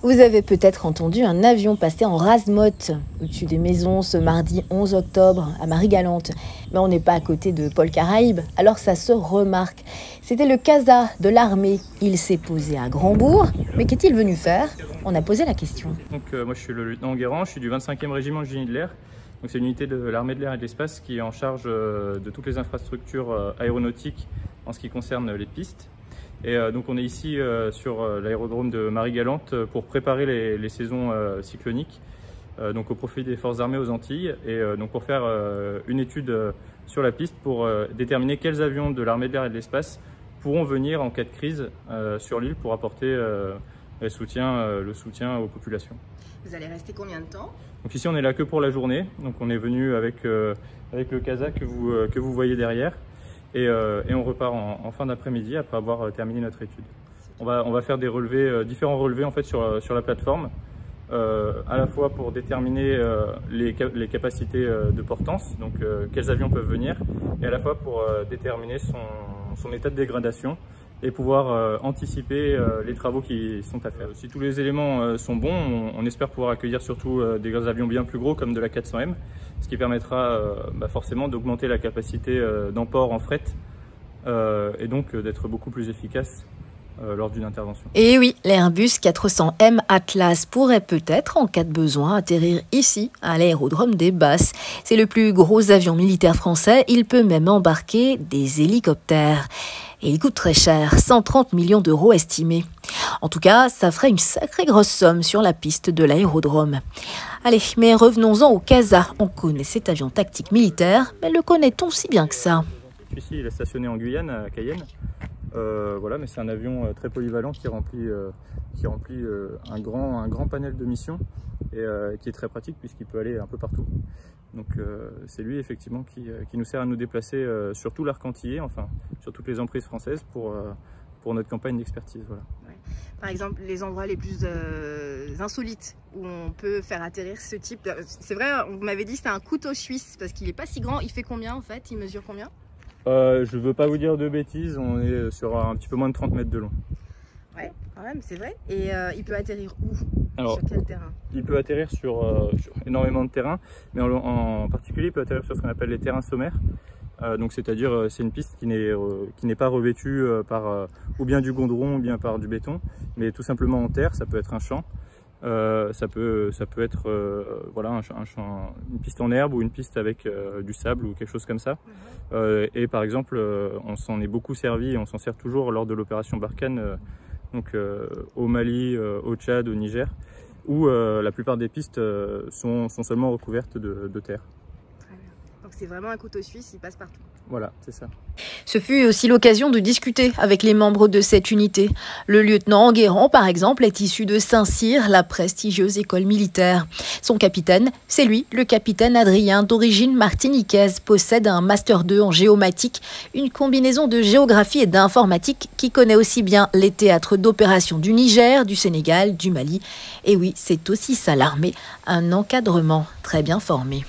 Vous avez peut-être entendu un avion passer en rase-motte au-dessus des maisons ce mardi 11 octobre à Marie-Galante. Mais on n'est pas à côté de Pôle Caraïbes, alors ça se remarque. C'était le CASA de l'armée. Il s'est posé à Grandbourg. Mais qu'est-il venu faire? On a posé la question. Moi je suis le lieutenant Enguerrand, je suis du 25e régiment de génie de l'air. C'est une unité de l'armée de l'air et de l'espace qui est en charge de toutes les infrastructures aéronautiques en ce qui concerne les pistes. Et donc on est ici sur l'aérodrome de Marie-Galante pour préparer les saisons cycloniques, donc au profit des forces armées aux Antilles, et donc pour faire une étude sur la piste pour déterminer quels avions de l'armée de l'air et de l'espace pourront venir en cas de crise sur l'île pour apporter le soutien aux populations. Vous allez rester combien de temps? Donc ici on est là que pour la journée, donc on est venu avec le CASA que vous voyez derrière. Et on repart en fin d'après-midi après avoir terminé notre étude. On va faire des relevés, différents relevés en fait sur la plateforme, à la fois pour déterminer les capacités de portance, donc quels avions peuvent venir, et à la fois pour déterminer son état de dégradation et pouvoir anticiper les travaux qui sont à faire. Si tous les éléments sont bons, on espère pouvoir accueillir surtout des avions bien plus gros comme de la 400M, ce qui permettra forcément d'augmenter la capacité d'emport en fret et donc d'être beaucoup plus efficace lors d'une intervention. Et oui, l'Airbus 400M Atlas pourrait peut-être, en cas de besoin, atterrir ici, à l'aérodrome des Basses. C'est le plus gros avion militaire français, il peut même embarquer des hélicoptères. Et il coûte très cher, 130 millions d'euros estimés. En tout cas, ça ferait une sacrée grosse somme sur la piste de l'aérodrome. Allez, mais revenons-en au CASA. On connaît cet avion tactique militaire, mais le connaît-on si bien que ça? Celui-ci, il est stationné en Guyane, à Cayenne. Voilà, mais c'est un avion très polyvalent qui remplit un grand panel de missions et qui est très pratique puisqu'il peut aller un peu partout. Donc c'est lui effectivement qui nous sert à nous déplacer sur tout l'arc antillais, enfin sur toutes les emprises françaises pour notre campagne d'expertise. Voilà. Ouais. Par exemple, les endroits les plus insolites où on peut faire atterrir ce type. C'est vrai, vous m'avez dit que c'était un couteau suisse parce qu'il n'est pas si grand. Il fait combien en fait? Il mesure combien? Je ne veux pas vous dire de bêtises, on est sur un petit peu moins de 30 mètres de long. Ouais, quand même, c'est vrai. Et il peut atterrir où? Alors, sur quel terrain? Il peut atterrir sur énormément de terrains, mais en particulier il peut atterrir sur ce qu'on appelle les terrains sommaires. Donc c'est-à-dire c'est une piste qui n'est pas revêtue par ou bien du goudron ou bien par du béton, mais tout simplement en terre. Ça peut être un champ, ça peut être voilà, une piste en herbe ou une piste avec du sable ou quelque chose comme ça. Et par exemple on s'en est beaucoup servi et on s'en sert toujours lors de l'opération Barkhane, donc au Mali, au Tchad, au Niger, où la plupart des pistes sont seulement recouvertes de terre. Donc c'est vraiment un couteau suisse, il passe partout. Voilà, c'est ça. Ce fut aussi l'occasion de discuter avec les membres de cette unité. Le lieutenant Enguerrand, par exemple, est issu de Saint-Cyr, la prestigieuse école militaire. Son capitaine, c'est lui, le capitaine Adrien, d'origine martiniquaise, possède un Master 2 en géomatique, une combinaison de géographie et d'informatique qui connaît aussi bien les théâtres d'opération du Niger, du Sénégal, du Mali. Et oui, c'est aussi ça l'armée, un encadrement très bien formé.